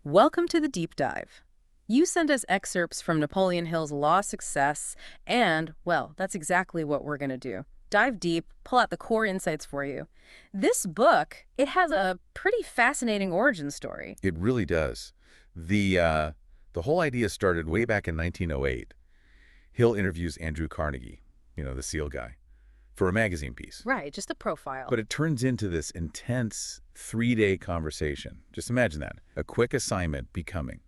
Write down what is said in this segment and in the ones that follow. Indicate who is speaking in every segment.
Speaker 1: Welcome to the deep dive. You sent us excerpts from Napoleon Hill's Law of Success, and, well, that's exactly what we're going to do. Dive deep, pull out the core insights for you. This book, it has a pretty fascinating origin story.
Speaker 2: It really does. The whole idea started way back in 1908. Hill interviews Andrew Carnegie, the SEAL guy, for a magazine piece.
Speaker 1: Right, just a profile.
Speaker 2: But it turns into this intense 3-day conversation. Just imagine that. A quick assignment becoming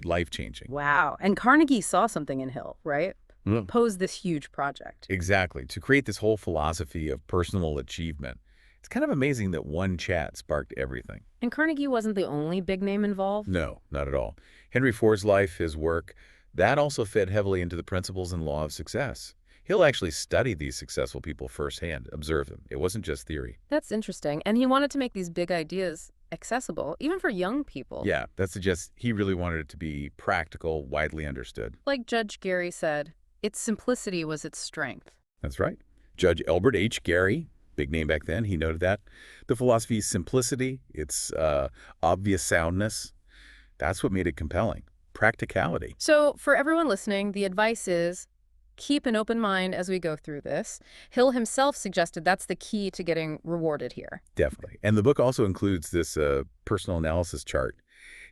Speaker 2: life-changing.
Speaker 1: Wow, and Carnegie saw something in Hill, right?
Speaker 2: Mm.
Speaker 1: Posed this huge project.
Speaker 2: Exactly. To create this whole philosophy of personal achievement. It's kind of amazing that one chat sparked everything.
Speaker 1: And Carnegie wasn't the only big name involved?
Speaker 2: No, not at all. Henry Ford's life, his work, that also fed heavily into the principles and law of success. He'll actually study these successful people firsthand, observe them. It wasn't just theory.
Speaker 1: That's interesting. And he wanted to make these big ideas accessible, even for young people.
Speaker 2: Yeah, that suggests he really wanted it to be practical, widely understood.
Speaker 1: Like Judge Gary said, its simplicity was its strength.
Speaker 2: That's right. Judge Elbert H. Gary, big name back then, he noted that. The philosophy's simplicity, its obvious soundness, that's what made it compelling. Practicality.
Speaker 1: So for everyone listening, the advice is keep an open mind as we go through this. Hill himself suggested that's the key to getting rewarded here.
Speaker 2: Definitely. And the book also includes this personal analysis chart.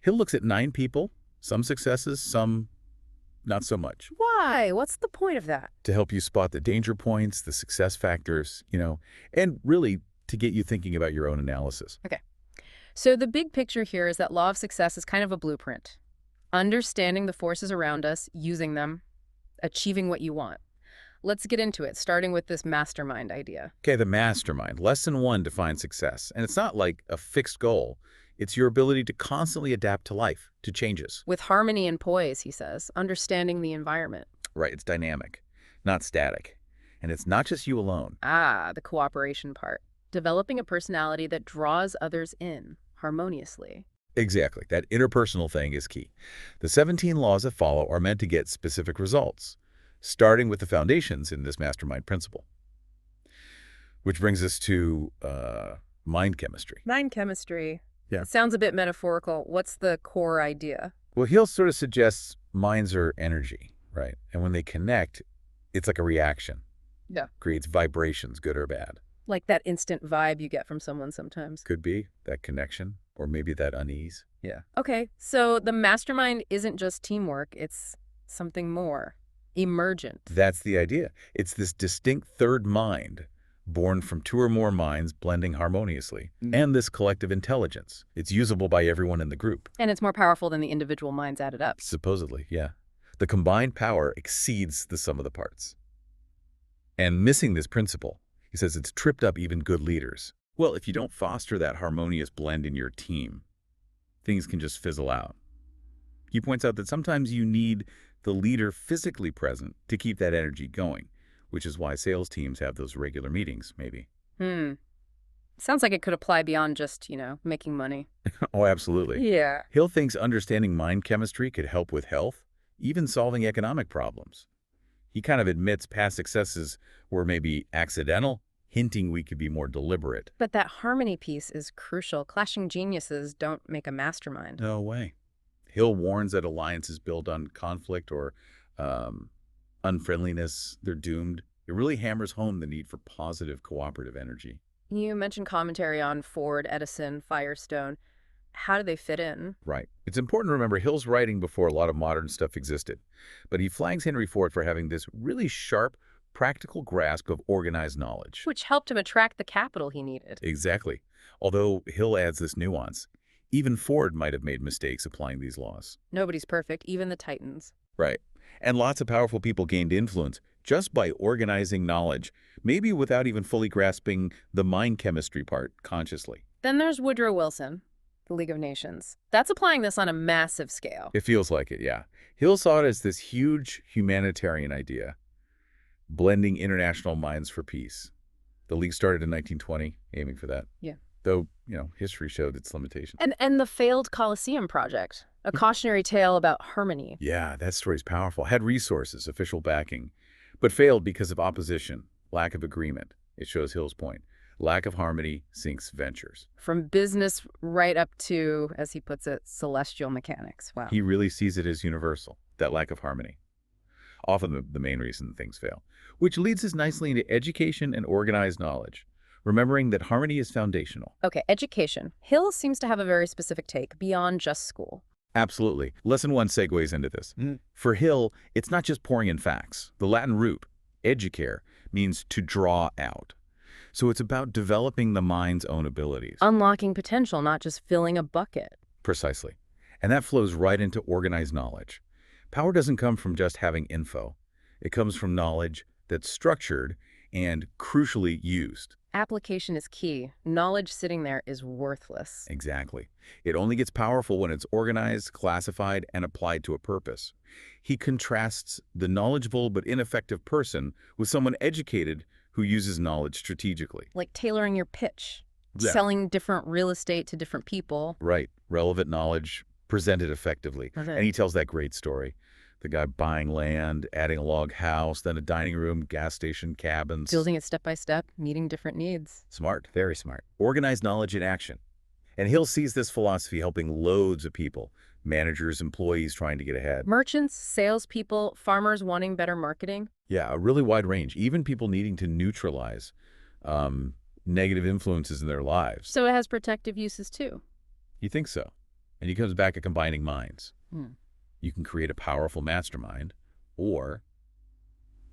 Speaker 2: Hill looks at 9 people, some successes, some not so much,
Speaker 1: Why? What's the point of that?
Speaker 2: to help you spot the danger points, the success factors, and really to get you thinking about your own analysis.
Speaker 1: So the big picture here is that law of success is kind of a blueprint. Understanding the forces around us, using them, achieving what you want. Let's get into it, starting with this mastermind idea.
Speaker 2: Okay, the mastermind. Lesson 1 defines success. And it's not like a fixed goal. It's your ability to constantly adapt to life, to changes.
Speaker 1: With harmony and poise, he says, understanding the environment.
Speaker 2: Right, it's dynamic, not static. And it's not just you alone.
Speaker 1: Ah, the cooperation part. Developing a personality that draws others in harmoniously.
Speaker 2: Exactly. That interpersonal thing is key. The 17 laws that follow are meant to get specific results, starting with the foundations in this mastermind principle. Which brings us to mind chemistry.
Speaker 1: Mind chemistry.
Speaker 2: Yeah.
Speaker 1: It sounds a bit metaphorical. What's the core idea?
Speaker 2: Well, Hill sort of suggests minds are energy, right? And when they connect, it's like a reaction.
Speaker 1: Yeah.
Speaker 2: Creates vibrations, good or bad.
Speaker 1: Like that instant vibe you get from someone sometimes.
Speaker 2: Could be that connection, or maybe that unease. Yeah.
Speaker 1: Okay, so the mastermind isn't just teamwork, it's something more. Emergent.
Speaker 2: That's the idea. It's this distinct third mind, born from 2 or more minds blending harmoniously, and this collective intelligence. It's usable by everyone in the group.
Speaker 1: And it's more powerful than the individual minds added up.
Speaker 2: Supposedly, yeah. The combined power exceeds the sum of the parts. And missing this principle, he says it's tripped up even good leaders. Well, if you don't foster that harmonious blend in your team, things can just fizzle out. He points out that sometimes you need the leader physically present to keep that energy going, which is why sales teams have those regular meetings, maybe.
Speaker 1: Sounds like it could apply beyond just, making money.
Speaker 2: Oh, absolutely.
Speaker 1: Yeah.
Speaker 2: Hill thinks understanding mind chemistry could help with health, even solving economic problems. He kind of admits past successes were maybe accidental, hinting we could be more deliberate.
Speaker 1: But that harmony piece is crucial. Clashing geniuses don't make a mastermind.
Speaker 2: No way. Hill warns that alliances built on conflict or unfriendliness, they're doomed. It really hammers home the need for positive cooperative energy.
Speaker 1: You mentioned commentary on Ford, Edison, Firestone. How do they fit in?
Speaker 2: Right. It's important to remember Hill's writing before a lot of modern stuff existed, but he flags Henry Ford for having this really sharp, practical grasp of organized knowledge.
Speaker 1: Which helped him attract the capital he needed.
Speaker 2: Exactly. Although Hill adds this nuance. Even Ford might have made mistakes applying these laws.
Speaker 1: Nobody's perfect, even the titans.
Speaker 2: Right. And lots of powerful people gained influence just by organizing knowledge, maybe without even fully grasping the mind chemistry part consciously.
Speaker 1: Then there's Woodrow Wilson, the League of Nations. That's applying this on a massive scale.
Speaker 2: It feels like it, yeah. Hill saw it as this huge humanitarian idea, blending international minds for peace. The League started in 1920, aiming for that.
Speaker 1: Yeah.
Speaker 2: Though, history showed its limitations.
Speaker 1: And the failed Colosseum project, a cautionary tale about harmony.
Speaker 2: Yeah, that story's powerful. Had resources, official backing, but failed because of opposition, lack of agreement. It shows Hill's point. Lack of harmony sinks ventures.
Speaker 1: From business right up to, as he puts it, celestial mechanics. Wow.
Speaker 2: He really sees it as universal, that lack of harmony. Often the main reason things fail. Which leads us nicely into education and organized knowledge, remembering that harmony is foundational.
Speaker 1: Okay, education. Hill seems to have a very specific take beyond just school.
Speaker 2: Absolutely. Lesson 1 segues into this. For Hill, it's not just pouring in facts. The Latin root, educare, means to draw out. So it's about developing the mind's own abilities.
Speaker 1: Unlocking potential, not just filling a bucket.
Speaker 2: Precisely. And that flows right into organized knowledge. Power doesn't come from just having info. It comes from knowledge that's structured and crucially used.
Speaker 1: Application is key. Knowledge sitting there is worthless.
Speaker 2: Exactly. It only gets powerful when it's organized, classified, and applied to a purpose. He contrasts the knowledgeable but ineffective person with someone educated who uses knowledge strategically.
Speaker 1: Like tailoring your pitch,
Speaker 2: Yeah.
Speaker 1: selling different real estate to different people.
Speaker 2: Right. Relevant knowledge presented effectively.
Speaker 1: Okay.
Speaker 2: And he tells that great story. The guy buying land, adding a log house, then a dining room, gas station, cabins.
Speaker 1: Building it step by step, meeting different needs.
Speaker 2: Smart. Very smart. Organized knowledge in action. And Hill sees this philosophy helping loads of people, managers, employees trying to get ahead.
Speaker 1: Merchants, salespeople, farmers wanting better marketing.
Speaker 2: Yeah, a really wide range. Even people needing to neutralize negative influences in their lives.
Speaker 1: So it has protective uses too.
Speaker 2: You think so? And he comes back at combining minds.
Speaker 1: Hmm.
Speaker 2: You can create a powerful mastermind, or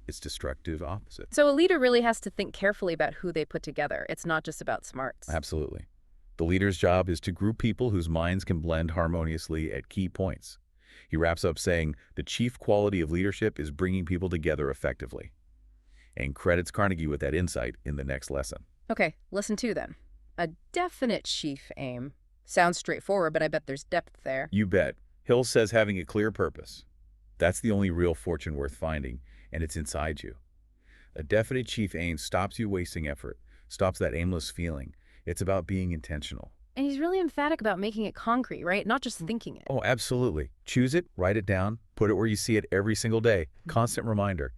Speaker 2: its destructive opposite.
Speaker 1: So a leader really has to think carefully about who they put together. It's not just about smarts.
Speaker 2: Absolutely. The leader's job is to group people whose minds can blend harmoniously at key points. He wraps up saying, the chief quality of leadership is bringing people together effectively. And credits Carnegie with that insight in the next lesson.
Speaker 1: Okay, lesson 2 then. A definite chief aim. Sounds straightforward, but I bet there's depth there.
Speaker 2: You bet. Hill says having a clear purpose. That's the only real fortune worth finding, and it's inside you. A definite chief aim stops you wasting effort, stops that aimless feeling. It's about being intentional.
Speaker 1: And he's really emphatic about making it concrete, right? Not just thinking it.
Speaker 2: Oh, absolutely. Choose it, write it down, put it where you see it every single day. Constant reminder.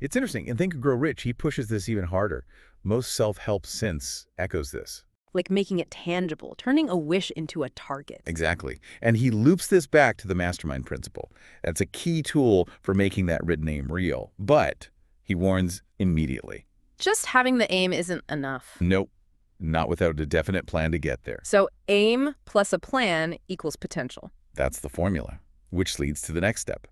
Speaker 2: It's interesting. In Think and Grow Rich, he pushes this even harder. Most self-help since echoes this.
Speaker 1: Like making it tangible, turning a wish into a target.
Speaker 2: Exactly. And he loops this back to the mastermind principle. That's a key tool for making that written aim real. But he warns immediately.
Speaker 1: Just having the aim isn't enough.
Speaker 2: Nope. Not without a definite plan to get there.
Speaker 1: So aim plus a plan equals potential.
Speaker 2: That's the formula, which leads to the next step.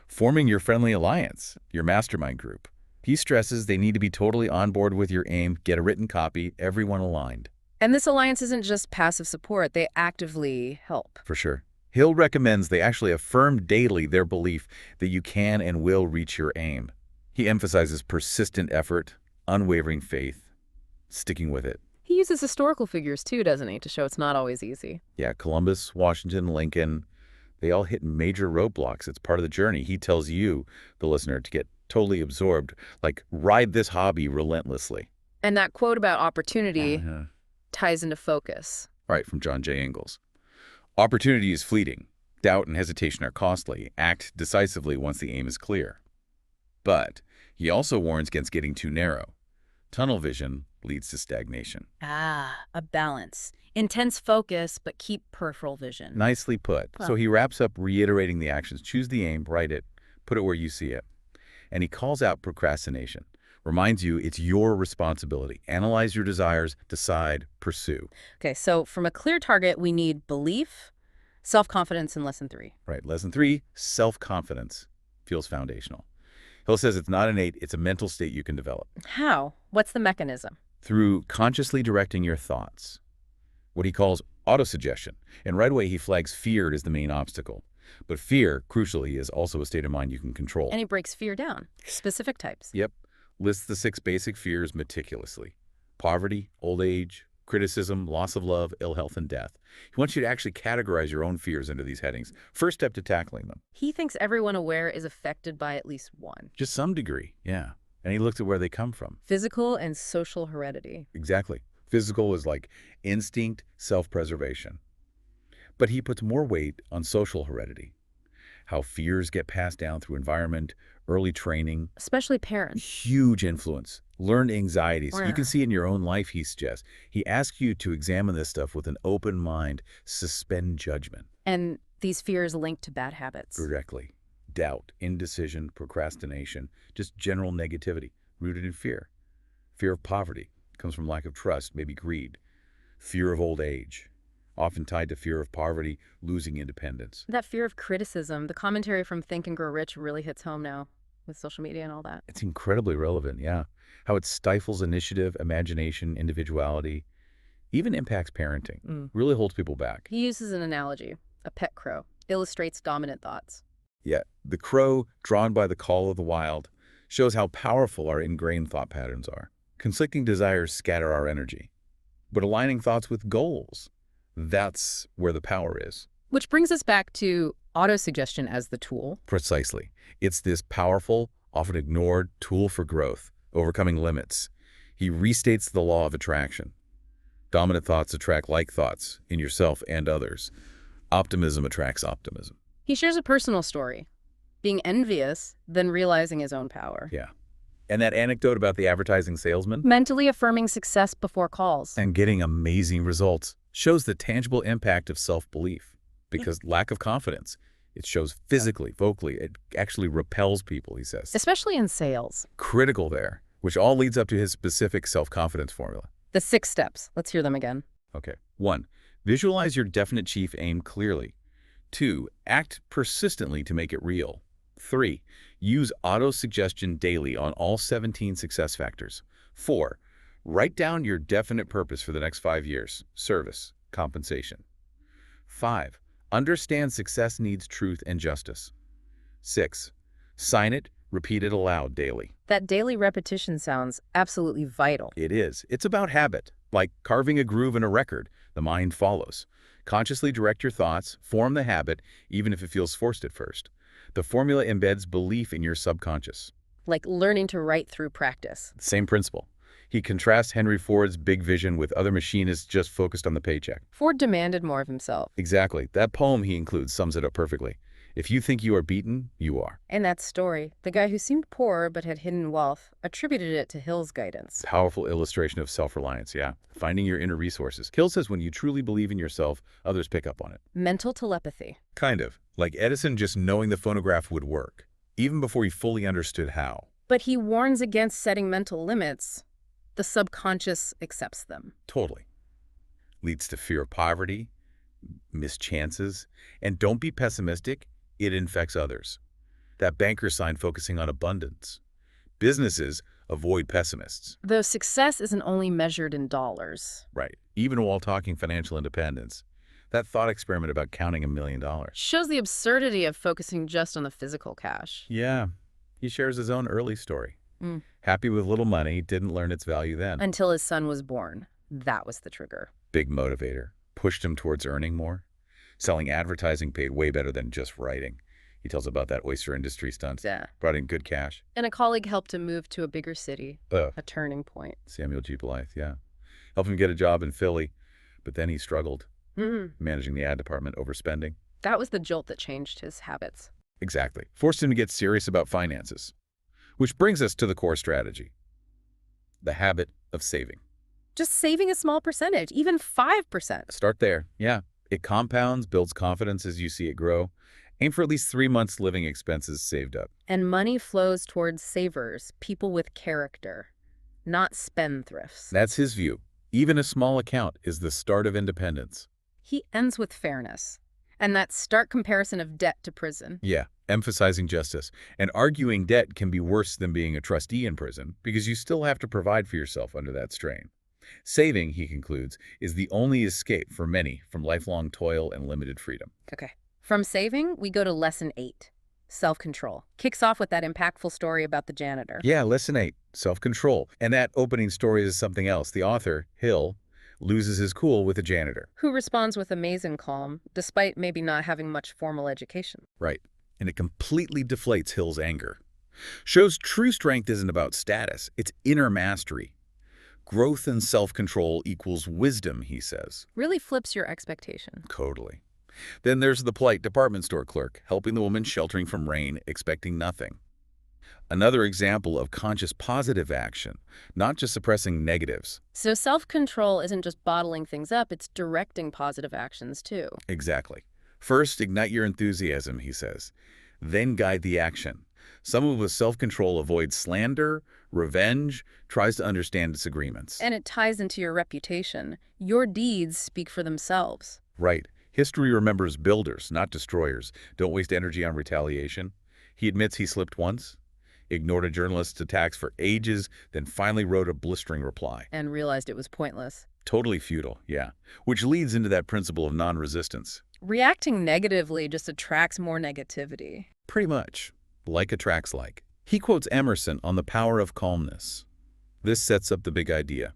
Speaker 2: Forming your friendly alliance, your mastermind group. He stresses they need to be totally on board with your aim, get a written copy, everyone aligned.
Speaker 1: And this alliance isn't just passive support, they actively help.
Speaker 2: For sure. Hill recommends they actually affirm daily their belief that you can and will reach your aim. He emphasizes persistent effort, unwavering faith, sticking with it.
Speaker 1: He uses historical figures too, doesn't he, to show it's not always easy.
Speaker 2: Yeah, Columbus, Washington, Lincoln, they all hit major roadblocks. It's part of the journey. He tells you, the listener, to get totally absorbed, like ride this hobby relentlessly.
Speaker 1: And that quote about opportunity ties into focus.
Speaker 2: Right, from John J. Ingalls. Opportunity is fleeting. Doubt and hesitation are costly. Act decisively once the aim is clear. But he also warns against getting too narrow. Tunnel vision leads to stagnation.
Speaker 1: Ah, a balance. Intense focus, but keep peripheral vision.
Speaker 2: Nicely put.
Speaker 1: Well.
Speaker 2: So he wraps up reiterating the actions. Choose the aim, write it, put it where you see it. And he calls out procrastination. Reminds you it's your responsibility. Analyze your desires, decide, pursue.
Speaker 1: Okay, so from a clear target, we need belief, self-confidence in lesson 3.
Speaker 2: Right. Lesson 3, self-confidence feels foundational. Hill says it's not innate, it's a mental state you can develop.
Speaker 1: How? What's the mechanism?
Speaker 2: Through consciously directing your thoughts. What he calls autosuggestion. And right away he flags fear as the main obstacle. But fear, crucially, is also a state of mind you can control.
Speaker 1: And he breaks fear down. Specific types.
Speaker 2: Yep. Lists the 6 basic fears meticulously. Poverty, old age, criticism, loss of love, ill health, and death. He wants you to actually categorize your own fears into these headings. First step to tackling them.
Speaker 1: He thinks everyone aware is affected by at least one.
Speaker 2: Just some degree, yeah. And he looks at where they come from.
Speaker 1: Physical and social heredity.
Speaker 2: Exactly. Physical is like instinct, self-preservation. But he puts more weight on social heredity. How fears get passed down through environment, early training,
Speaker 1: Especially parents.
Speaker 2: huge influence. Learned anxieties. You can
Speaker 1: Yeah.
Speaker 2: see in your own life, he suggests. He asks you to examine this stuff with an open mind, suspend judgment.
Speaker 1: And these fears linked to bad habits.
Speaker 2: Directly. Doubt, indecision, procrastination, just general negativity, rooted in fear. Fear of poverty comes from lack of trust, maybe greed. Fear of old age, often tied to fear of poverty, losing independence.
Speaker 1: That fear of criticism, the commentary from Think and Grow Rich really hits home now with social media and all that.
Speaker 2: It's incredibly relevant, yeah. How it stifles initiative, imagination, individuality, even impacts parenting,
Speaker 1: Mm.
Speaker 2: really holds people back.
Speaker 1: He uses an analogy, a pet crow, illustrates dominant thoughts.
Speaker 2: Yet, the crow, drawn by the call of the wild, shows how powerful our ingrained thought patterns are. Conflicting desires scatter our energy, but aligning thoughts with goals, that's where the power is.
Speaker 1: Which brings us back to autosuggestion as the tool.
Speaker 2: Precisely. It's this powerful, often ignored tool for growth, overcoming limits. He restates the law of attraction. Dominant thoughts attract like thoughts in yourself and others. Optimism attracts optimism.
Speaker 1: He shares a personal story, being envious, then realizing his own power.
Speaker 2: Yeah. And that anecdote about the advertising salesman
Speaker 1: Mentally affirming success before calls.
Speaker 2: and getting amazing results shows the tangible impact of self-belief. Because lack of confidence, it shows physically, vocally, it actually repels people, he says.
Speaker 1: Especially in sales.
Speaker 2: Critical there, which all leads up to his specific self-confidence formula.
Speaker 1: The 6 steps. Let's hear them again.
Speaker 2: Okay. 1. Visualize your definite chief aim clearly. 2. Act persistently to make it real. 3. Use auto-suggestion daily on all 17 success factors. 4. Write down your definite purpose for the next 5 years. Service, compensation. 5. Understand success needs truth and justice. 6. Sign it, repeat it aloud daily.
Speaker 1: That daily repetition sounds absolutely vital.
Speaker 2: It is. It's about habit. Like carving a groove in a record, the mind follows. Consciously direct your thoughts, form the habit, even if it feels forced at first. The formula embeds belief in your subconscious.
Speaker 1: Like learning to write through practice.
Speaker 2: Same principle. He contrasts Henry Ford's big vision with other machinists just focused on the paycheck.
Speaker 1: Ford demanded more of himself.
Speaker 2: Exactly. That poem he includes sums it up perfectly. If you think you are beaten, you are.
Speaker 1: In that story, the guy who seemed poor but had hidden wealth attributed it to Hill's guidance.
Speaker 2: Powerful illustration of self-reliance, yeah. Finding your inner resources. Hill says when you truly believe in yourself, others pick up on it.
Speaker 1: Mental telepathy.
Speaker 2: Kind of. Like Edison just knowing the phonograph would work, even before he fully understood how.
Speaker 1: But he warns against setting mental limits. The subconscious accepts them.
Speaker 2: Totally. Leads to fear of poverty, missed chances, and don't be pessimistic, it infects others. That banker sign focusing on abundance. Businesses avoid pessimists.
Speaker 1: Though success isn't only measured in dollars.
Speaker 2: Right. Even while talking financial independence. That thought experiment about counting $1 million.
Speaker 1: Shows the absurdity of focusing just on the physical cash.
Speaker 2: Yeah. He shares his own early story.
Speaker 1: Mm.
Speaker 2: Happy with little money, didn't learn its value then.
Speaker 1: Until his son was born. That was the trigger.
Speaker 2: Big motivator. Pushed him towards earning more. Selling advertising paid way better than just writing. He tells about that oyster industry stunt.
Speaker 1: Yeah.
Speaker 2: Brought in good cash.
Speaker 1: And a colleague helped him move to a bigger city. A turning point.
Speaker 2: Samuel G. Blythe, yeah. Helped him get a job in Philly, but then he struggled, managing the ad department, overspending.
Speaker 1: That was the jolt that changed his habits.
Speaker 2: Exactly. Forced him to get serious about finances. Which brings us to the core strategy. The habit of saving.
Speaker 1: Just saving a small percentage, even 5%.
Speaker 2: Start there, yeah. It compounds, builds confidence as you see it grow. Aim for at least 3 months' living expenses saved up.
Speaker 1: And money flows towards savers, people with character, not spendthrifts.
Speaker 2: That's his view. Even a small account is the start of independence.
Speaker 1: He ends with fairness, and that stark comparison of debt to prison.
Speaker 2: Yeah, emphasizing justice. And arguing debt can be worse than being a trustee in prison because you still have to provide for yourself under that strain. Saving, he concludes, is the only escape for many from lifelong toil and limited freedom.
Speaker 1: Okay. From saving, we go to lesson 8, self-control. Kicks off with that impactful story about the janitor.
Speaker 2: Yeah, lesson 8, self-control. And that opening story is something else. The author, Hill, loses his cool with the janitor.
Speaker 1: Who responds with amazing calm, despite maybe not having much formal education.
Speaker 2: Right. And it completely deflates Hill's anger. Shows true strength isn't about status, it's inner mastery. Growth and self-control equals wisdom, he says.
Speaker 1: Really flips your expectation.
Speaker 2: Totally. Then there's the polite department store clerk, helping the woman sheltering from rain, expecting nothing. Another example of conscious positive action, not just suppressing negatives.
Speaker 1: So self-control isn't just bottling things up, it's directing positive actions too.
Speaker 2: Exactly. First, ignite your enthusiasm, he says. Then guide the action. Someone with self-control avoids slander, revenge, tries to understand disagreements.
Speaker 1: And it ties into your reputation. Your deeds speak for themselves.
Speaker 2: Right. History remembers builders, not destroyers. Don't waste energy on retaliation. He admits he slipped once, ignored a journalist's attacks for ages, then finally wrote a blistering reply.
Speaker 1: And realized it was pointless.
Speaker 2: Totally futile, yeah. Which leads into that principle of non-resistance.
Speaker 1: Reacting negatively just attracts more negativity.
Speaker 2: Pretty much. Like attracts like. He quotes Emerson on the power of calmness. This sets up the big idea.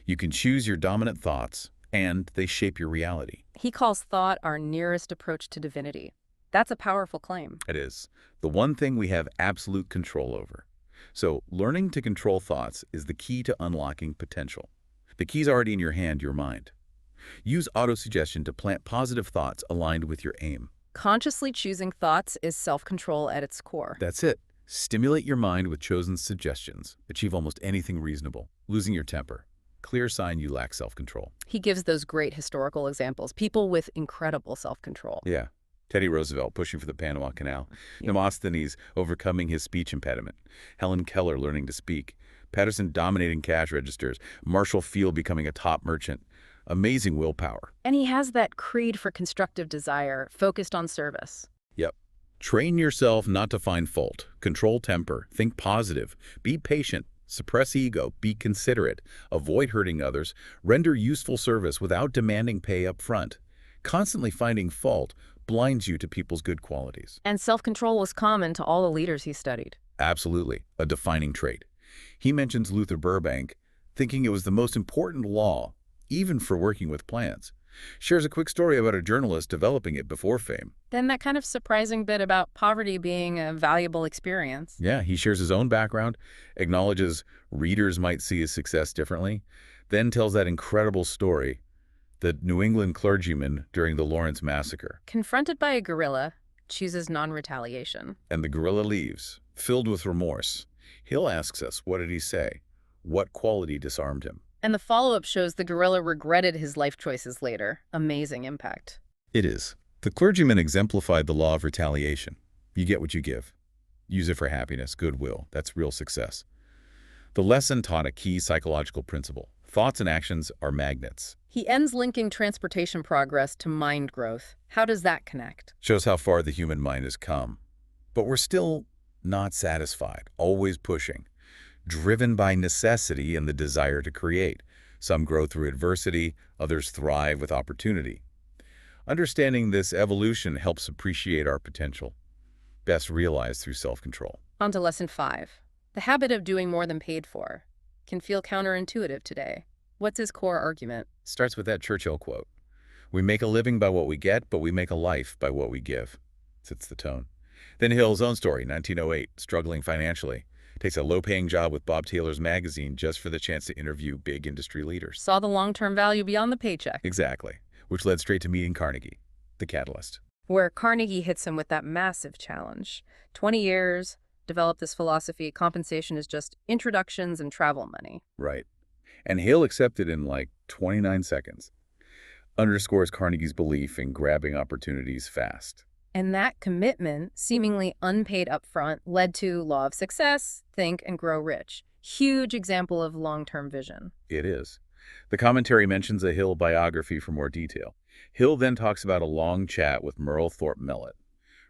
Speaker 2: You can choose your dominant thoughts, and they shape your reality.
Speaker 1: He calls thought our nearest approach to divinity. That's a powerful claim.
Speaker 2: It is the one thing we have absolute control over. So learning to control thoughts is the key to unlocking potential. The key's already in your hand, your mind. Use autosuggestion to plant positive thoughts aligned with your aim.
Speaker 1: Consciously choosing thoughts is self-control at its core.
Speaker 2: That's it. Stimulate your mind with chosen suggestions. Achieve almost anything reasonable. Losing your temper. Clear sign you lack self-control.
Speaker 1: He gives those great historical examples, people with incredible self-control.
Speaker 2: Yeah. Teddy Roosevelt pushing for the Panama Canal. Demosthenes overcoming his speech impediment. Helen Keller learning to speak. Patterson dominating cash registers. Marshall Field becoming a top merchant. Amazing willpower.
Speaker 1: And he has that creed for constructive desire, focused on service.
Speaker 2: Yep. Train yourself not to find fault. Control temper. Think positive. Be patient. Suppress ego. Be considerate. Avoid hurting others. Render useful service without demanding pay up front. Constantly finding fault blinds you to people's good qualities.
Speaker 1: And self-control was common to all the leaders he studied.
Speaker 2: Absolutely. A defining trait. He mentions Luther Burbank, thinking it was the most important law, even for working with plants. Shares a quick story about a journalist developing it before fame.
Speaker 1: Then that kind of surprising bit about poverty being a valuable experience.
Speaker 2: Yeah, he shares his own background, acknowledges readers might see his success differently, then tells that incredible story, the New England clergyman during the Lawrence Massacre.
Speaker 1: Confronted by a guerrilla, chooses non-retaliation.
Speaker 2: And the guerrilla leaves, filled with remorse. Hill asks us, what did he say? What quality disarmed him?
Speaker 1: And the follow-up shows the guerrilla regretted his life choices later. Amazing impact.
Speaker 2: It is. The clergyman exemplified the law of retaliation. You get what you give. Use it for happiness, goodwill. That's real success. The lesson taught a key psychological principle. Thoughts and actions are magnets.
Speaker 1: He ends linking transportation progress to mind growth. How does that connect?
Speaker 2: Shows how far the human mind has come. But we're still not satisfied, always pushing, driven by necessity and the desire to create. Some grow through adversity, others thrive with opportunity. Understanding this evolution helps appreciate our potential, best realized through self-control.
Speaker 1: On to lesson 5. The habit of doing more than paid for can feel counterintuitive today. What's his core argument?
Speaker 2: Starts with that Churchill quote. We make a living by what we get, but we make a life by what we give. Sets the tone. Then Hill's own story, 1908, struggling financially. Takes a low-paying job with Bob Taylor's magazine just for the chance to interview big industry leaders.
Speaker 1: Saw the long-term value beyond the paycheck.
Speaker 2: Exactly, which led straight to meeting Carnegie, the catalyst.
Speaker 1: Where Carnegie hits him with that massive challenge. 20 years, developed this philosophy, compensation is just introductions and travel money.
Speaker 2: Right. And Hill accepted in like 29 seconds. Underscores Carnegie's belief in grabbing opportunities fast.
Speaker 1: And that commitment, seemingly unpaid upfront, led to law of success, think and grow rich. Huge example of long-term vision.
Speaker 2: It is. The commentary mentions a Hill biography for more detail. Hill then talks about a long chat with Merle Thorpe Mellett,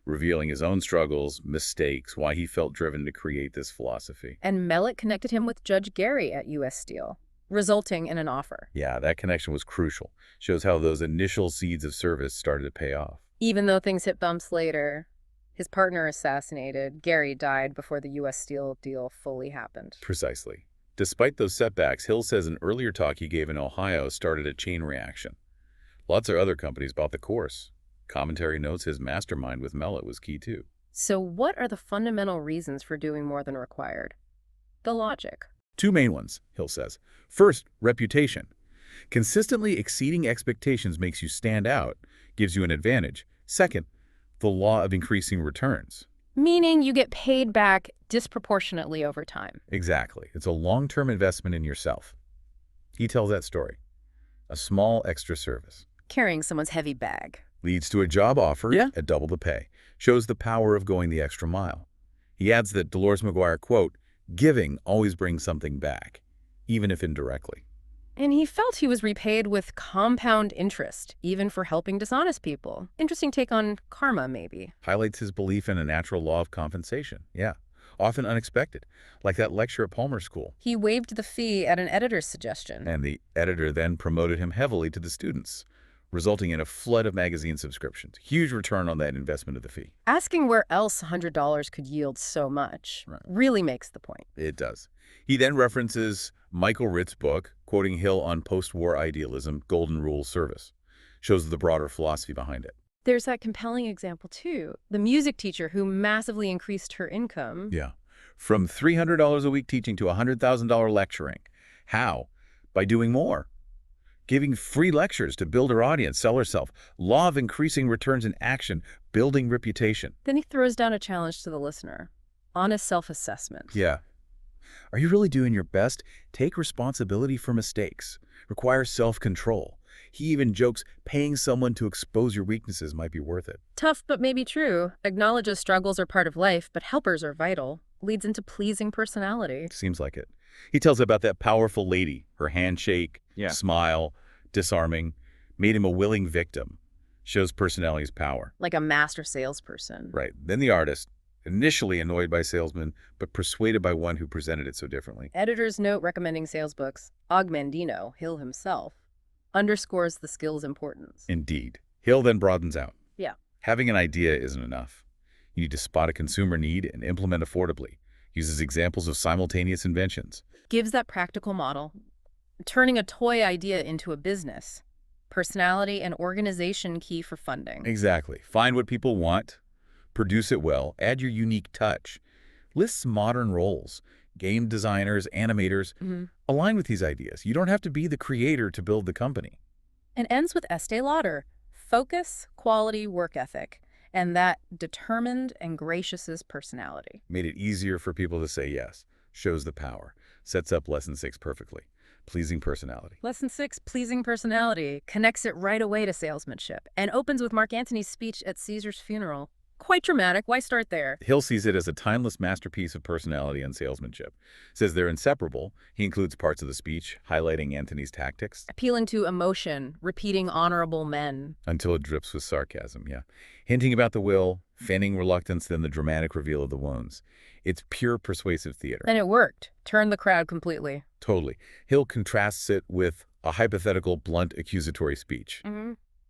Speaker 2: revealing his own struggles, mistakes, why he felt driven to create this philosophy.
Speaker 1: And Mellett connected him with Judge Gary at U.S. Steel, resulting in an offer.
Speaker 2: Yeah, that connection was crucial. Shows how those initial seeds of service started to pay off.
Speaker 1: Even though things hit bumps later, his partner assassinated, Gary died before the U.S. Steel deal fully happened.
Speaker 2: Precisely. Despite those setbacks, Hill says an earlier talk he gave in Ohio started a chain reaction. Lots of other companies bought the course. Commentary notes his mastermind with Mellett was key too.
Speaker 1: So what are the fundamental reasons for doing more than required? The logic.
Speaker 2: 2 main ones, Hill says. First, reputation. Consistently exceeding expectations makes you stand out, gives you an advantage. Second, the law of increasing returns.
Speaker 1: Meaning you get paid back disproportionately over time.
Speaker 2: Exactly. It's a long-term investment in yourself. He tells that story. A small extra service
Speaker 1: Carrying someone's heavy bag.
Speaker 2: leads to a job offer at double the pay. Shows the power of going the extra mile. He adds that Dolores McGuire, quote, "Giving always brings something back, even if indirectly."
Speaker 1: And he felt he was repaid with compound interest, even for helping dishonest people. Interesting take on karma, maybe.
Speaker 2: Highlights his belief in a natural law of compensation. Yeah, often unexpected, like that lecture at Palmer School.
Speaker 1: He waived the fee at an editor's suggestion.
Speaker 2: And the editor then promoted him heavily to the students, resulting in a flood of magazine subscriptions. Huge return on that investment of the fee.
Speaker 1: Asking where else $100 could yield so much really makes the point.
Speaker 2: It does. He then references Michael Ritt's book, quoting Hill on post-war idealism, Golden Rule Service. Shows the broader philosophy behind it.
Speaker 1: There's that compelling example, too. The music teacher who massively increased her income.
Speaker 2: Yeah. From $300 a week teaching to $100,000 lecturing. How? By doing more. Giving free lectures to build her audience, sell herself. Law of increasing returns in action, building reputation.
Speaker 1: Then he throws down a challenge to the listener. Honest self-assessment.
Speaker 2: Yeah. Are you really doing your best? Take responsibility for mistakes. Require self-control. He even jokes paying someone to expose your weaknesses might be worth it.
Speaker 1: Tough, but maybe true. Acknowledges struggles are part of life, but helpers are vital. Leads into pleasing personality.
Speaker 2: Seems like it. He tells about that powerful lady, her handshake, smile, disarming, made him a willing victim. Shows personality's power.
Speaker 1: Like a master salesperson.
Speaker 2: Right. Then the artist, initially annoyed by salesmen, but persuaded by one who presented it so differently.
Speaker 1: Editor's note recommending sales books. Augmendino, Hill himself, underscores the skill's importance.
Speaker 2: Indeed. Hill then broadens out.
Speaker 1: Yeah.
Speaker 2: Having an idea isn't enough. You need to spot a consumer need and implement affordably. Uses examples of simultaneous inventions.
Speaker 1: Gives that practical model. Turning a toy idea into a business. Personality and organization key for funding.
Speaker 2: Exactly. Find what people want, produce it well, add your unique touch. Lists modern roles. Game designers, animators, align with these ideas. You don't have to be the creator to build the company.
Speaker 1: And ends with Estee Lauder. Focus, quality, work ethic. And that determined and gracious personality.
Speaker 2: Made it easier for people to say yes. Shows the power. Sets up Lesson 6 perfectly. Pleasing personality.
Speaker 1: Lesson 6, pleasing personality, connects it right away to salesmanship and opens with Mark Antony's speech at Caesar's funeral. Quite dramatic. Why start there?
Speaker 2: Hill sees it as a timeless masterpiece of personality and salesmanship. Says they're inseparable. He includes parts of the speech highlighting Antony's tactics.
Speaker 1: Appealing to emotion, repeating honorable men.
Speaker 2: Until it drips with sarcasm, yeah. Hinting about the will, feigning reluctance, then the dramatic reveal of the wounds. It's pure persuasive theater.
Speaker 1: And it worked. Turned the crowd completely.
Speaker 2: Totally. Hill contrasts it with a hypothetical, blunt, accusatory speech,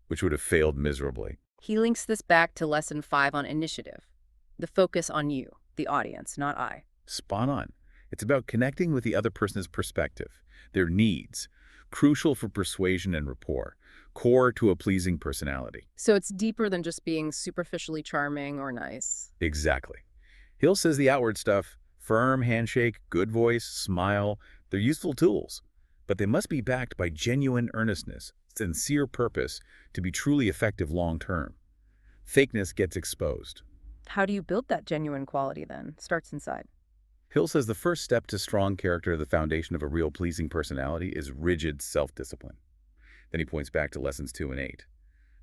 Speaker 2: which would have failed miserably.
Speaker 1: He links this back to Lesson 5 on initiative. The focus on you, the audience, not I.
Speaker 2: Spot on. It's about connecting with the other person's perspective, their needs, crucial for persuasion and rapport, core to a pleasing personality.
Speaker 1: So it's deeper than just being superficially charming or nice.
Speaker 2: Exactly. Hill says the outward stuff, firm handshake, good voice, smile, they're useful tools, but they must be backed by genuine earnestness, sincere purpose to be truly effective long-term. Fakeness gets exposed.
Speaker 1: How do you build that genuine quality then? Starts inside.
Speaker 2: Hill says the first step to strong character, the foundation of a real pleasing personality, is rigid self-discipline. Then he points back to Lessons 2 and 8,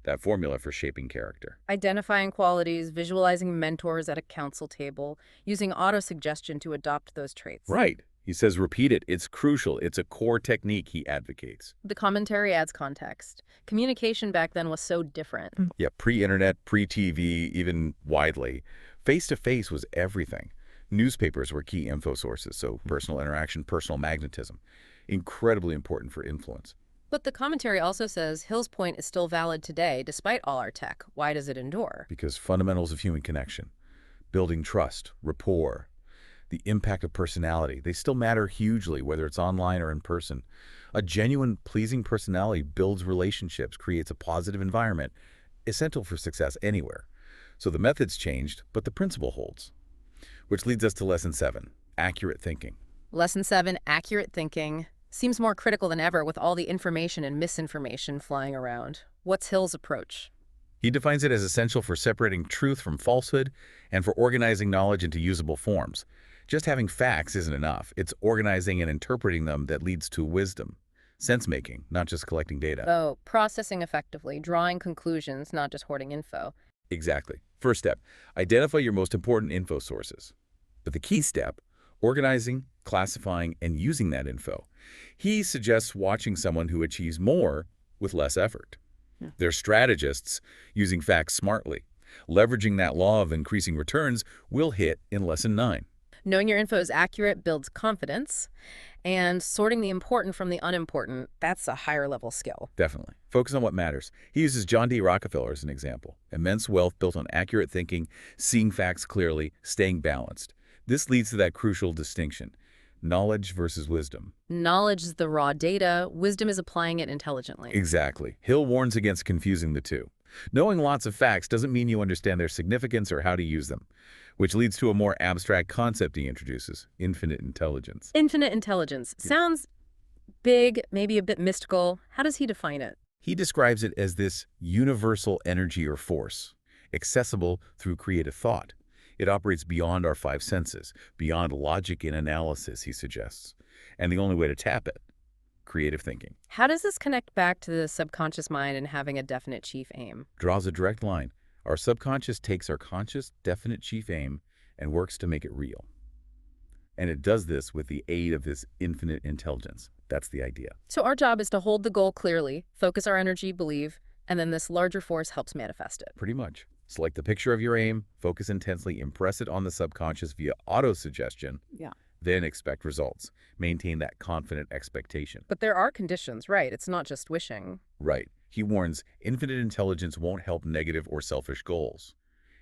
Speaker 2: that formula for shaping character.
Speaker 1: Identifying qualities, visualizing mentors at a council table, using auto-suggestion to adopt those traits.
Speaker 2: Right. He says repeat it. It's crucial. It's a core technique, he advocates.
Speaker 1: The commentary adds context. Communication back then was so different.
Speaker 2: Yeah, pre-internet, pre-TV, even widely. Face-to-face was everything. Newspapers were key info sources, so personal interaction, personal magnetism. Incredibly important for influence.
Speaker 1: But the commentary also says Hill's point is still valid today, despite all our tech. Why does it endure?
Speaker 2: Because fundamentals of human connection, building trust, rapport, the impact of personality, they still matter hugely, whether it's online or in person. A genuine, pleasing personality builds relationships, creates a positive environment, essential for success anywhere. So the method's changed, but the principle holds. Which leads us to Lesson 7, accurate thinking.
Speaker 1: Lesson 7, accurate thinking, seems more critical than ever with all the information and misinformation flying around. What's Hill's approach?
Speaker 2: He defines it as essential for separating truth from falsehood and for organizing knowledge into usable forms. Just having facts isn't enough. It's organizing and interpreting them that leads to wisdom. Sense-making, not just collecting data.
Speaker 1: Oh, processing effectively, drawing conclusions, not just hoarding info.
Speaker 2: Exactly. First step, identify your most important info sources. But the key step, organizing, classifying, and using that info. He suggests watching someone who achieves more with less effort.
Speaker 1: Yeah.
Speaker 2: They're strategists using facts smartly. Leveraging that law of increasing returns will hit in Lesson 9.
Speaker 1: Knowing your info is accurate builds confidence, and sorting the important from the unimportant, that's a higher level skill.
Speaker 2: Definitely. Focus on what matters. He uses John D. Rockefeller as an example. Immense wealth built on accurate thinking, seeing facts clearly, staying balanced. This leads to that crucial distinction, knowledge versus wisdom.
Speaker 1: Knowledge is the raw data, wisdom is applying it intelligently.
Speaker 2: Exactly. Hill warns against confusing the two. Knowing lots of facts doesn't mean you understand their significance or how to use them, which leads to a more abstract concept he introduces, infinite intelligence.
Speaker 1: Infinite intelligence. Sounds big, maybe a bit mystical. How does he define it?
Speaker 2: He describes it as this universal energy or force, accessible through creative thought. It operates beyond our five senses, beyond logic and analysis, he suggests. And the only way to tap it, creative thinking.
Speaker 1: How does this connect back to the subconscious mind and having a definite chief aim?
Speaker 2: Draws a direct line. Our subconscious takes our conscious, definite chief aim and works to make it real. And it does this with the aid of this infinite intelligence. That's the idea.
Speaker 1: So our job is to hold the goal clearly, focus our energy, believe, and then this larger force helps manifest it.
Speaker 2: Pretty much. Select the picture of your aim, focus intensely, impress it on the subconscious via auto-suggestion,
Speaker 1: Yeah.
Speaker 2: then expect results. Maintain that confident expectation.
Speaker 1: But there are conditions, right? It's not just wishing.
Speaker 2: Right. He warns, infinite intelligence won't help negative or selfish goals.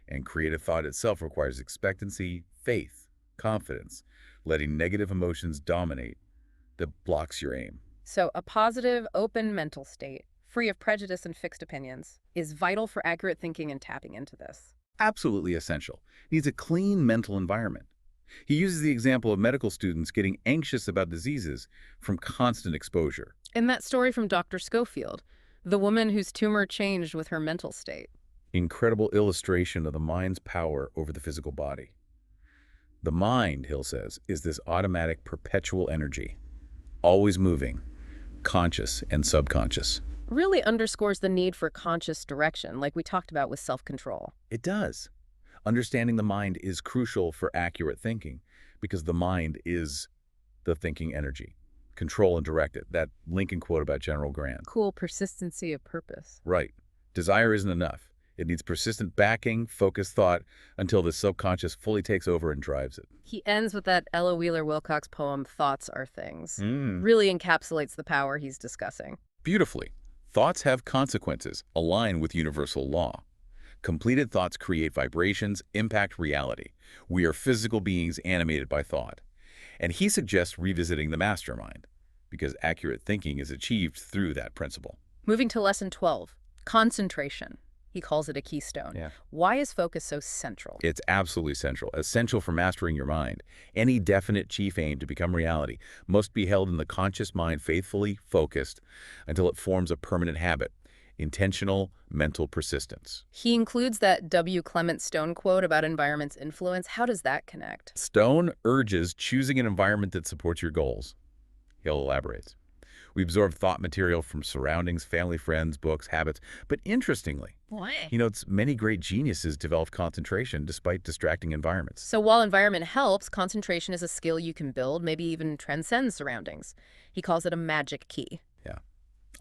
Speaker 2: And creative thought itself requires expectancy, faith, confidence, letting negative emotions dominate that blocks your aim.
Speaker 1: So a positive, open mental state, free of prejudice and fixed opinions, is vital for accurate thinking and tapping into this.
Speaker 2: Absolutely essential. Needs a clean mental environment. He uses the example of medical students getting anxious about diseases from constant exposure.
Speaker 1: In that story from Dr. Schofield, the woman whose tumor changed with her mental state.
Speaker 2: Incredible illustration of the mind's power over the physical body. The mind, Hill says, is this automatic perpetual energy, always moving, conscious and subconscious.
Speaker 1: Really underscores the need for conscious direction, like we talked about with self-control.
Speaker 2: It does. Understanding the mind is crucial for accurate thinking because the mind is the thinking energy. Control and direct it. That Lincoln quote about General Grant.
Speaker 1: Cool persistency of purpose.
Speaker 2: Right. Desire isn't enough. It needs persistent backing, focused thought until the subconscious fully takes over and drives it.
Speaker 1: He ends with that Ella Wheeler Wilcox poem, Thoughts Are Things.
Speaker 2: Mm.
Speaker 1: Really encapsulates the power he's discussing.
Speaker 2: Beautifully. Thoughts have consequences, align with universal law. Completed thoughts create vibrations, impact reality. We are physical beings animated by thought. And he suggests revisiting the mastermind, because accurate thinking is achieved through that principle.
Speaker 1: Moving to lesson 12, concentration. He calls it a keystone.
Speaker 2: Yeah.
Speaker 1: Why is focus so central?
Speaker 2: It's absolutely central, essential for mastering your mind. Any definite chief aim to become reality must be held in the conscious mind faithfully focused until it forms a permanent habit. Intentional mental persistence.
Speaker 1: He includes that W. Clement Stone quote about environment's influence. How does that connect?
Speaker 2: Stone urges choosing an environment that supports your goals. Hill elaborates. We absorb thought material from surroundings, family, friends, books, habits. But interestingly, he notes many great geniuses develop concentration despite distracting environments.
Speaker 1: So while environment helps, concentration is a skill you can build, maybe even transcend surroundings. He calls it a magic key.
Speaker 2: Yeah.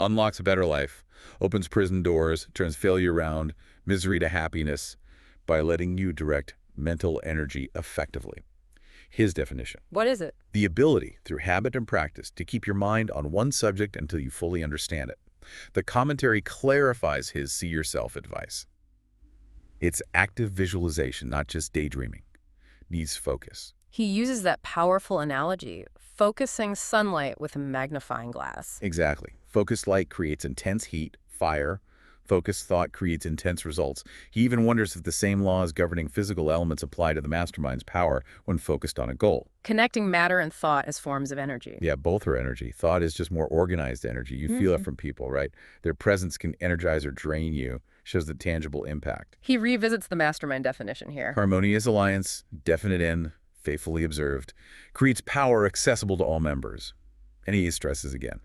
Speaker 2: Unlocks a better life, opens prison doors, turns failure around, misery to happiness by letting you direct mental energy effectively. His definition.
Speaker 1: What is it?
Speaker 2: The ability, through habit and practice, to keep your mind on one subject until you fully understand it. The commentary clarifies his see yourself advice. It's active visualization, not just daydreaming. Needs focus.
Speaker 1: He uses that powerful analogy, focusing sunlight with a magnifying glass.
Speaker 2: Exactly. Focused light creates intense heat, fire. Focused thought creates intense results. He even wonders if the same laws governing physical elements apply to the mastermind's power when focused on a goal.
Speaker 1: Connecting matter and thought as forms of energy.
Speaker 2: Yeah, both are energy. Thought is just more organized energy. You feel it from people, right? Their presence can energize or drain you, shows the tangible impact.
Speaker 1: He revisits the mastermind definition here.
Speaker 2: Harmonious alliance, definite end, faithfully observed, creates power accessible to all members. And he stresses again,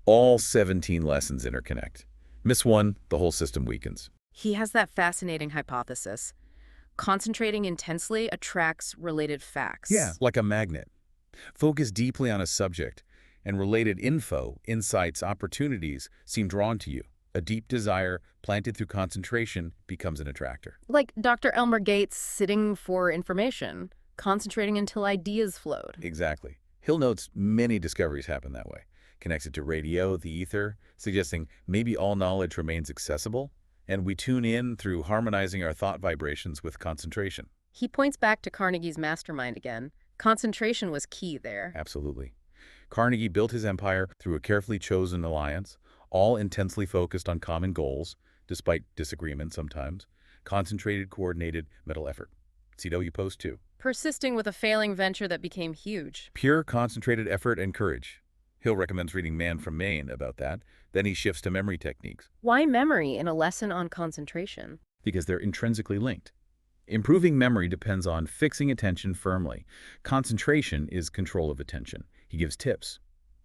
Speaker 2: all 17 lessons interconnect. Miss one, the whole system weakens.
Speaker 1: He has that fascinating hypothesis. Concentrating intensely attracts related
Speaker 2: Yeah,
Speaker 1: facts.
Speaker 2: like a magnet. Focus deeply on a subject, and related info, insights, opportunities seem drawn to you. A deep desire planted through concentration becomes an attractor.
Speaker 1: Like Dr. Elmer Gates sitting for information, concentrating until ideas flowed.
Speaker 2: Exactly. Hill notes many discoveries happen that way, connected to radio, the ether, suggesting maybe all knowledge remains accessible, and we tune in through harmonizing our thought vibrations with concentration.
Speaker 1: He points back to Carnegie's mastermind again. Concentration was key there.
Speaker 2: Absolutely. Carnegie built his empire through a carefully chosen alliance, all intensely focused on common goals, despite disagreement sometimes, concentrated, coordinated mental effort. CW Post 2.
Speaker 1: Persisting with a failing venture that became huge.
Speaker 2: Pure concentrated effort and courage. Hill recommends reading Man from Maine about that. Then he shifts to memory techniques,
Speaker 1: Why memory in a lesson on concentration?
Speaker 2: because they're intrinsically linked. Improving memory depends on fixing attention firmly. Concentration is control of attention. He gives tips.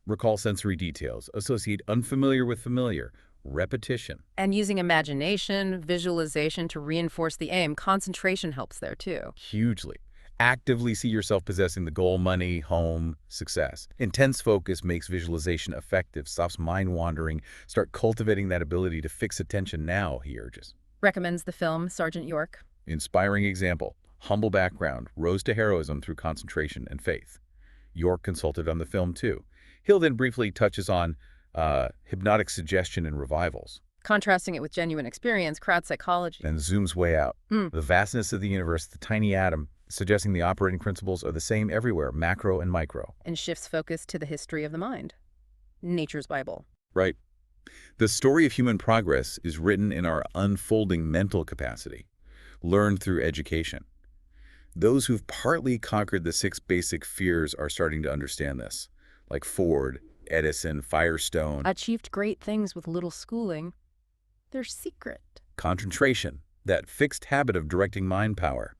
Speaker 2: Recall sensory details. Associate unfamiliar with familiar. Repetition.
Speaker 1: And using imagination, visualization to reinforce the aim, concentration helps there too.
Speaker 2: Hugely. Actively see yourself possessing the goal: money, home, success. Intense focus makes visualization effective, stops mind wandering. Start cultivating that ability to fix attention now, he urges.
Speaker 1: Recommends the film Sergeant York.
Speaker 2: Inspiring example. Humble background, rose to heroism through concentration and faith. York consulted on the film too. Hill then briefly touches on hypnotic suggestion and revivals,
Speaker 1: Contrasting it with genuine experience, crowd psychology.
Speaker 2: then zooms way out.
Speaker 1: Mm.
Speaker 2: The vastness of the universe, the tiny atom, suggesting the operating principles are the same everywhere, macro and micro.
Speaker 1: And shifts focus to the history of the mind. Nature's Bible.
Speaker 2: Right. The story of human progress is written in our unfolding mental capacity, learned through education. Those who've partly conquered the 6 basic fears are starting to understand this, like Ford, Edison, Firestone.
Speaker 1: Achieved great things with little schooling. They're secret.
Speaker 2: Concentration, that fixed habit of directing mind power.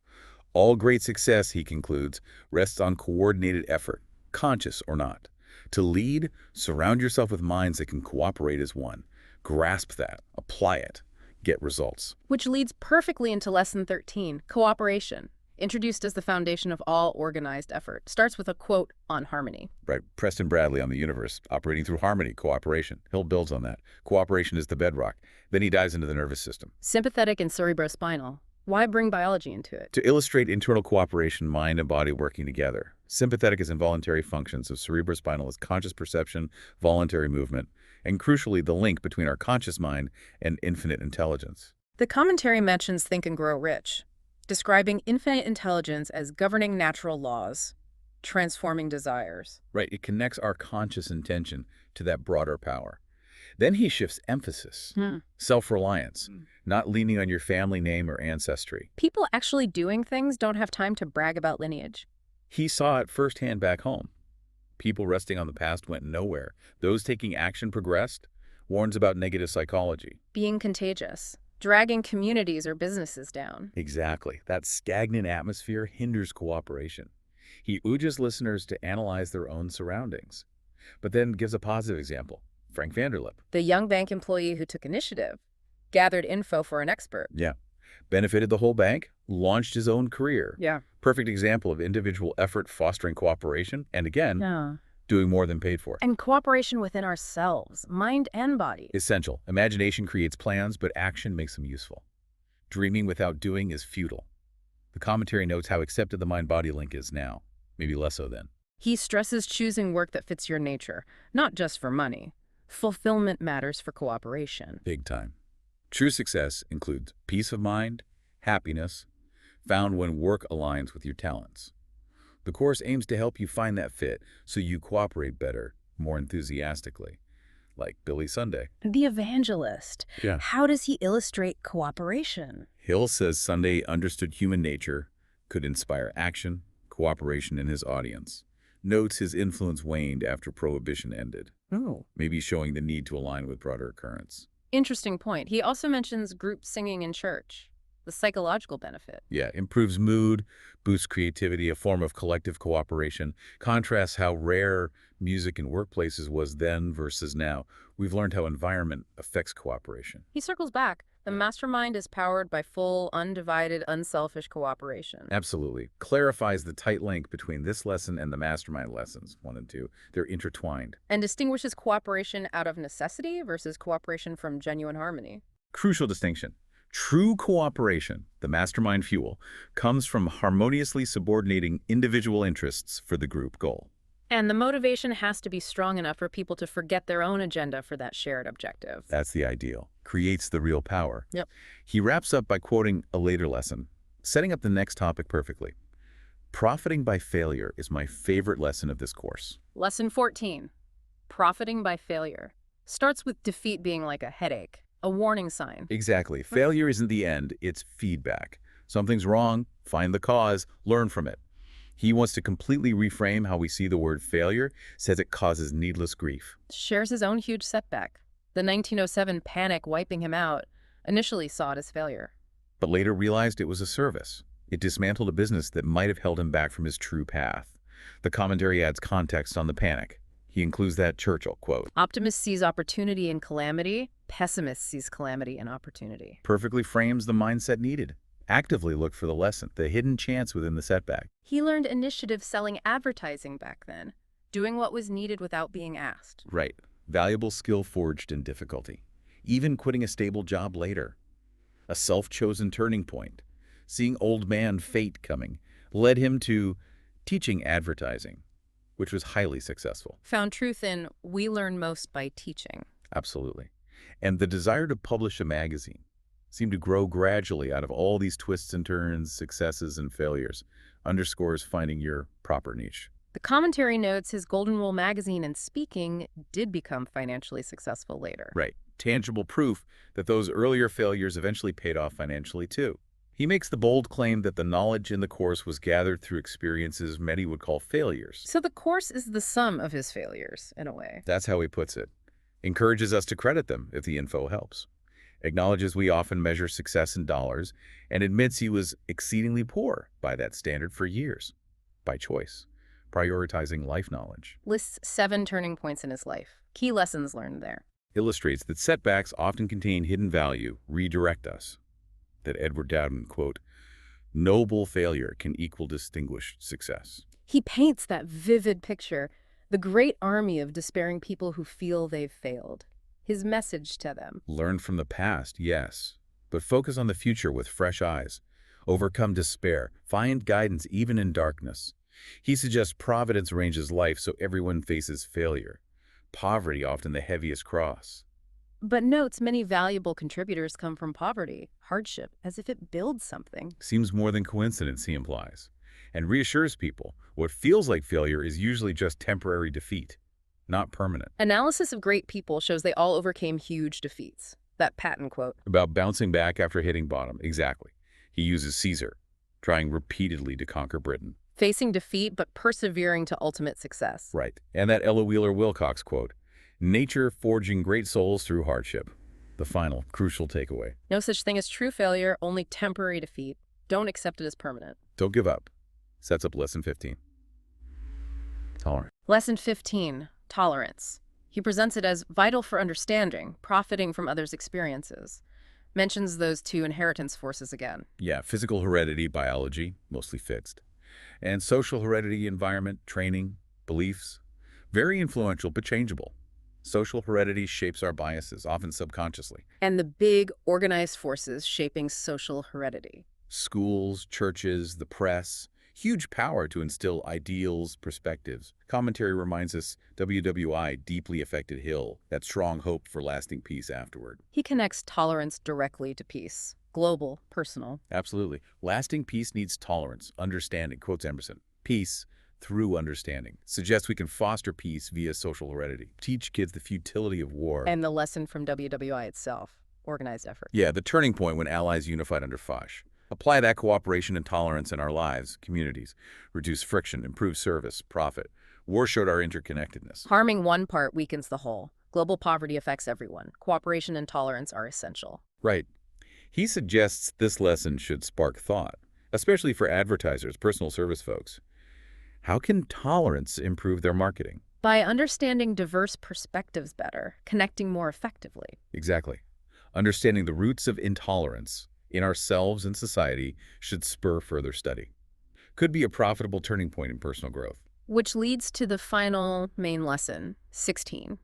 Speaker 2: All great success, he concludes, rests on coordinated effort, conscious or not. To lead, surround yourself with minds that can cooperate as one. Grasp that, apply it, get results.
Speaker 1: Which leads perfectly into Lesson 13, cooperation. Introduced as the foundation of all organized effort. Starts with a quote on harmony.
Speaker 2: Right, Preston Bradley on the universe, operating through harmony, cooperation. Hill builds on that. Cooperation is the bedrock. Then he dives into the nervous system.
Speaker 1: Sympathetic and cerebrospinal. Why bring biology into it?
Speaker 2: To illustrate internal cooperation, mind and body working together. Sympathetic is involuntary functions of cerebrospinal is conscious perception, voluntary movement, and crucially the link between our conscious mind and infinite intelligence.
Speaker 1: The commentary mentions Think and Grow Rich, describing infinite intelligence as governing natural laws, transforming desires.
Speaker 2: Right, it connects our conscious intention to that broader power. Then he shifts emphasis, self-reliance, not leaning on your family name or ancestry.
Speaker 1: People actually doing things don't have time to brag about lineage.
Speaker 2: He saw it firsthand back home. People resting on the past went nowhere. Those taking action progressed. Warns about negative psychology.
Speaker 1: Being contagious, dragging communities or businesses down.
Speaker 2: Exactly. That stagnant atmosphere hinders cooperation. He urges listeners to analyze their own surroundings, but then gives a positive example. Frank Vanderlip.
Speaker 1: The young bank employee who took initiative, gathered info for an expert.
Speaker 2: Yeah. Benefited the whole bank, launched his own career.
Speaker 1: Yeah.
Speaker 2: Perfect example of individual effort fostering cooperation, and again, doing more than paid for.
Speaker 1: And cooperation within ourselves, mind and body.
Speaker 2: Essential. Imagination creates plans, but action makes them useful. Dreaming without doing is futile. The commentary notes how accepted the mind-body link is now, maybe less so then.
Speaker 1: He stresses choosing work that fits your nature, not just for money. Fulfillment matters for cooperation.
Speaker 2: Big time. True success includes peace of mind, happiness, found when work aligns with your talents. The course aims to help you find that fit so you cooperate better, more enthusiastically, like Billy Sunday.
Speaker 1: The evangelist.
Speaker 2: Yeah.
Speaker 1: How does he illustrate cooperation?
Speaker 2: Hill says Sunday understood human nature, could inspire action, cooperation in his audience. Notes his influence waned after Prohibition ended, maybe showing the need to align with broader currents.
Speaker 1: Interesting point. He also mentions group singing in church. the psychological benefit.
Speaker 2: Yeah, improves mood, boosts creativity, a form of collective cooperation, contrasts how rare music in workplaces was then versus now. We've learned how environment affects cooperation.
Speaker 1: He circles back. The
Speaker 2: Yeah.
Speaker 1: mastermind is powered by full, undivided, unselfish cooperation.
Speaker 2: Absolutely. Clarifies the tight link between this lesson and the mastermind lessons, 1 and 2. They're intertwined.
Speaker 1: And distinguishes cooperation out of necessity versus cooperation from genuine harmony.
Speaker 2: Crucial distinction. True cooperation, the mastermind fuel, comes from harmoniously subordinating individual interests for the group goal.
Speaker 1: And the motivation has to be strong enough for people to forget their own agenda for that shared objective.
Speaker 2: That's the ideal. Creates the real power.
Speaker 1: Yep.
Speaker 2: He wraps up by quoting a later lesson, setting up the next topic perfectly. Profiting by failure is my favorite lesson of this course.
Speaker 1: Lesson 14. Profiting by failure. Starts with defeat being like a headache, a warning sign.
Speaker 2: Exactly. Failure isn't the end, it's feedback. Something's wrong, find the cause, learn from it. He wants to completely reframe how we see the word failure, says it causes needless grief.
Speaker 1: Shares his own huge setback. The 1907 panic wiping him out initially saw it as failure.
Speaker 2: But later realized it was a service. It dismantled a business that might have held him back from his true path. The commentary adds context on the panic. He includes that Churchill quote.
Speaker 1: Optimist sees opportunity in calamity. Pessimist sees calamity in opportunity.
Speaker 2: Perfectly frames the mindset needed. Actively look for the lesson, the hidden chance within the setback.
Speaker 1: He learned initiative selling advertising back then, doing what was needed without being asked.
Speaker 2: Right. Valuable skill forged in difficulty. Even quitting a stable job later. A self-chosen turning point. Seeing old man fate coming led him to teaching advertising, which was highly successful.
Speaker 1: Found truth in we learn most by teaching.
Speaker 2: Absolutely. And the desire to publish a magazine seemed to grow gradually out of all these twists and turns, successes and failures, underscores finding your proper niche.
Speaker 1: The commentary notes his Golden Rule magazine and speaking did become financially successful later.
Speaker 2: Right. Tangible proof that those earlier failures eventually paid off financially too. He makes the bold claim that the knowledge in the course was gathered through experiences many would call failures.
Speaker 1: So the course is the sum of his failures, in a way.
Speaker 2: That's how he puts it. Encourages us to credit them if the info helps. Acknowledges we often measure success in dollars, and admits he was exceedingly poor by that standard for years. By choice. Prioritizing life knowledge.
Speaker 1: Lists 7 turning points in his life. Key lessons learned there.
Speaker 2: Illustrates that setbacks often contain hidden value, redirect us. That Edward Dowden, quote, noble failure can equal distinguished success.
Speaker 1: He paints that vivid picture, the great army of despairing people who feel they've failed. His message to them.
Speaker 2: Learn from the past, yes, but focus on the future with fresh eyes. Overcome despair, find guidance even in darkness. He suggests providence arranges life so everyone faces failure. Poverty often the heaviest cross.
Speaker 1: But notes many valuable contributors come from poverty, hardship, as if it builds something.
Speaker 2: Seems more than coincidence, he implies, and reassures people what feels like failure is usually just temporary defeat, not permanent.
Speaker 1: Analysis of great people shows they all overcame huge defeats. That Patton quote.
Speaker 2: About bouncing back after hitting bottom, exactly. He uses Caesar, trying repeatedly to conquer Britain.
Speaker 1: Facing defeat but persevering to ultimate success.
Speaker 2: Right, and that Ella Wheeler Wilcox quote, nature forging great souls through hardship. The final, crucial takeaway.
Speaker 1: No such thing as true failure, only temporary defeat. Don't accept it as permanent.
Speaker 2: Don't give up. Sets up lesson 15. Tolerance.
Speaker 1: Lesson 15, tolerance. He presents it as vital for understanding, profiting from others' experiences. Mentions those 2 inheritance forces again.
Speaker 2: Yeah, physical heredity, biology, mostly fixed. And social heredity, environment, training, beliefs. Very influential but changeable. Social heredity shapes our biases, often subconsciously.
Speaker 1: And the big, organized forces shaping social heredity.
Speaker 2: Schools, churches, the press, huge power to instill ideals, perspectives. Commentary reminds us WWI deeply affected Hill, that strong hope for lasting peace afterward.
Speaker 1: He connects tolerance directly to peace. Global, personal.
Speaker 2: Absolutely. Lasting peace needs tolerance, understanding, quotes Emerson. Peace through understanding. Suggests we can foster peace via social heredity. Teach kids the futility of war.
Speaker 1: And the lesson from WWI itself, organized effort.
Speaker 2: Yeah, the turning point when allies unified under Foch. Apply that cooperation and tolerance in our lives, communities. Reduce friction, improve service, profit. War showed our interconnectedness.
Speaker 1: Harming one part weakens the whole. Global poverty affects everyone. Cooperation and tolerance are essential.
Speaker 2: Right. He suggests this lesson should spark thought, especially for advertisers, personal service folks. How can tolerance improve their marketing?
Speaker 1: By understanding diverse perspectives better, connecting more effectively.
Speaker 2: Exactly. Understanding the roots of intolerance in ourselves and society should spur further study. Could be a profitable turning point in personal growth.
Speaker 1: Which leads to the final main lesson, 16,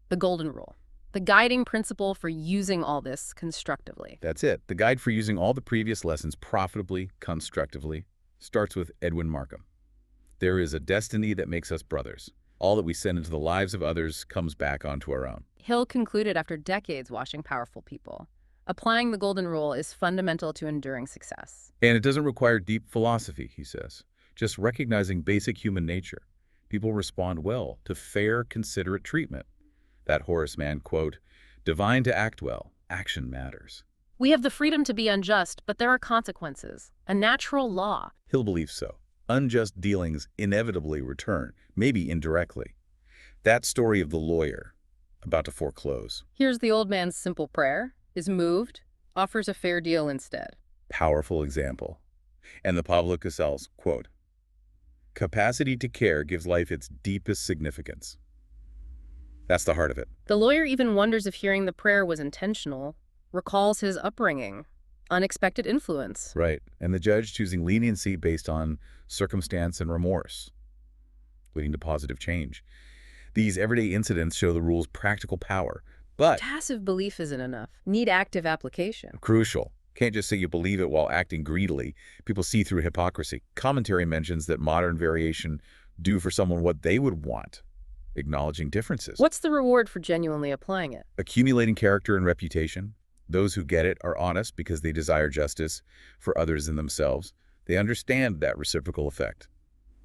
Speaker 1: the golden rule. The guiding principle for using all this constructively.
Speaker 2: That's it. The guide for using all the previous lessons profitably, constructively, starts with Edwin Markham. There is a destiny that makes us brothers. All that we send into the lives of others comes back onto our own.
Speaker 1: Hill concluded after decades watching powerful people. Applying the golden rule is fundamental to enduring success.
Speaker 2: And it doesn't require deep philosophy, he says. Just recognizing basic human nature. People respond well to fair, considerate treatment. That Horace Mann quote, "Divine to act well, action matters."
Speaker 1: We have the freedom to be unjust, but there are consequences. A natural law.
Speaker 2: Hill believes so. Unjust dealings inevitably return, maybe indirectly. That story of the lawyer about to foreclose.
Speaker 1: Here's the old man's simple prayer, is moved, offers a fair deal instead.
Speaker 2: Powerful example. And the Pablo Casal's quote, "Capacity to care gives life its deepest significance." That's the heart of it.
Speaker 1: The lawyer even wonders if hearing the prayer was intentional, recalls his upbringing, unexpected influence.
Speaker 2: Right. And the judge choosing leniency based on circumstance and remorse, leading to positive change. These everyday incidents show the rule's practical power, but
Speaker 1: Passive belief isn't enough. Need active application.
Speaker 2: crucial. Can't just say you believe it while acting greedily. People see through hypocrisy. Commentary mentions that modern variation do for someone what they would want, acknowledging differences.
Speaker 1: What's the reward for genuinely applying it?
Speaker 2: Accumulating character and reputation. Those who get it are honest because they desire justice for others and themselves. They understand that reciprocal effect,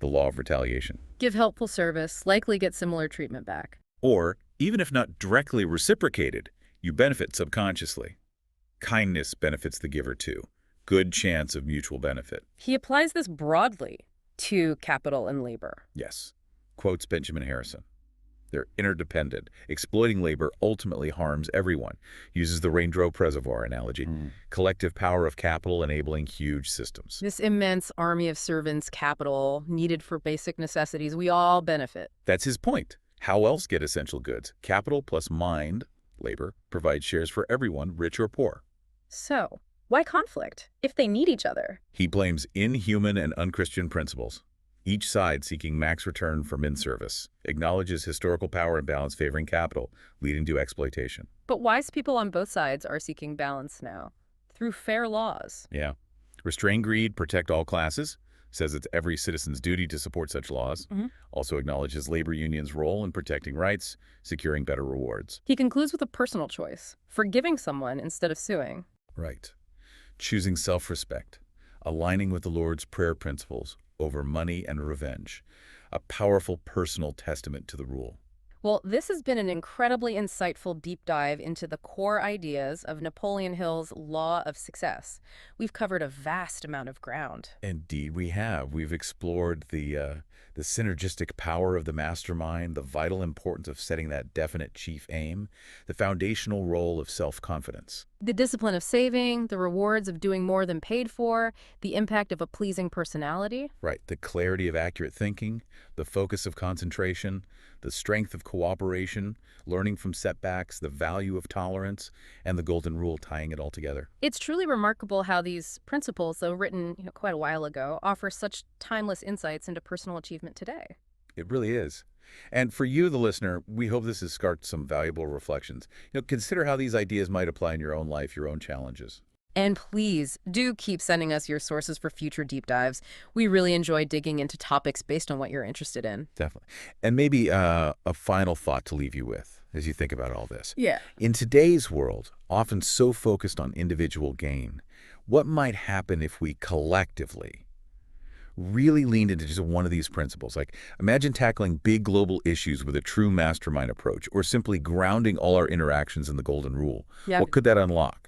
Speaker 2: the law of retaliation.
Speaker 1: Give helpful service, likely get similar treatment back.
Speaker 2: Or, even if not directly reciprocated, you benefit subconsciously. Kindness benefits the giver too. Good chance of mutual benefit.
Speaker 1: He applies this broadly to capital and labor.
Speaker 2: Yes. Quotes Benjamin Harrison. They're interdependent. Exploiting labor ultimately harms everyone. Uses the raindrop reservoir analogy. Collective power of capital enabling huge systems.
Speaker 1: This immense army of servants, capital, needed for basic necessities, we all benefit.
Speaker 2: That's his point. How else get essential goods? Capital plus mind, labor, provides shares for everyone, rich or poor.
Speaker 1: So, why conflict if they need each other?
Speaker 2: He blames inhuman and unchristian principles. Each side seeking max return from in-service, acknowledges historical power and balance favoring capital, leading to exploitation.
Speaker 1: But wise people on both sides are seeking balance now, through fair laws.
Speaker 2: Yeah. Restrain greed, protect all classes, says it's every citizen's duty to support such laws. Also acknowledges labor unions' role in protecting rights, securing better rewards.
Speaker 1: He concludes with a personal choice, forgiving someone instead of suing.
Speaker 2: Right. Choosing self-respect, aligning with the Lord's prayer principles over money and revenge. A powerful personal testament to the rule.
Speaker 1: Well, this has been an incredibly insightful deep dive into the core ideas of Napoleon Hill's Law of Success. We've covered a vast amount of ground.
Speaker 2: Indeed, we have. We've explored the synergistic power of the mastermind, the vital importance of setting that definite chief aim, the foundational role of self-confidence.
Speaker 1: The discipline of saving, the rewards of doing more than paid for, the impact of a pleasing personality.
Speaker 2: Right. The clarity of accurate thinking, the focus of concentration, the strength of cooperation, learning from setbacks, the value of tolerance, and the golden rule tying it all together.
Speaker 1: It's truly remarkable how these principles, though written quite a while ago, offer such timeless insights into personal achievement today.
Speaker 2: It really is. And for you, the listener, we hope this has sparked some valuable reflections. Consider how these ideas might apply in your own life, your own challenges.
Speaker 1: And please do keep sending us your sources for future deep dives. We really enjoy digging into topics based on what you're interested in.
Speaker 2: Definitely. And maybe a final thought to leave you with as you think about all this.
Speaker 1: Yeah.
Speaker 2: In today's world, often so focused on individual gain, what might happen if we collectively really leaned into just one of these principles? Like, imagine tackling big global issues with a true mastermind approach, or simply grounding all our interactions in the golden rule.
Speaker 1: Yeah.
Speaker 2: What could that unlock?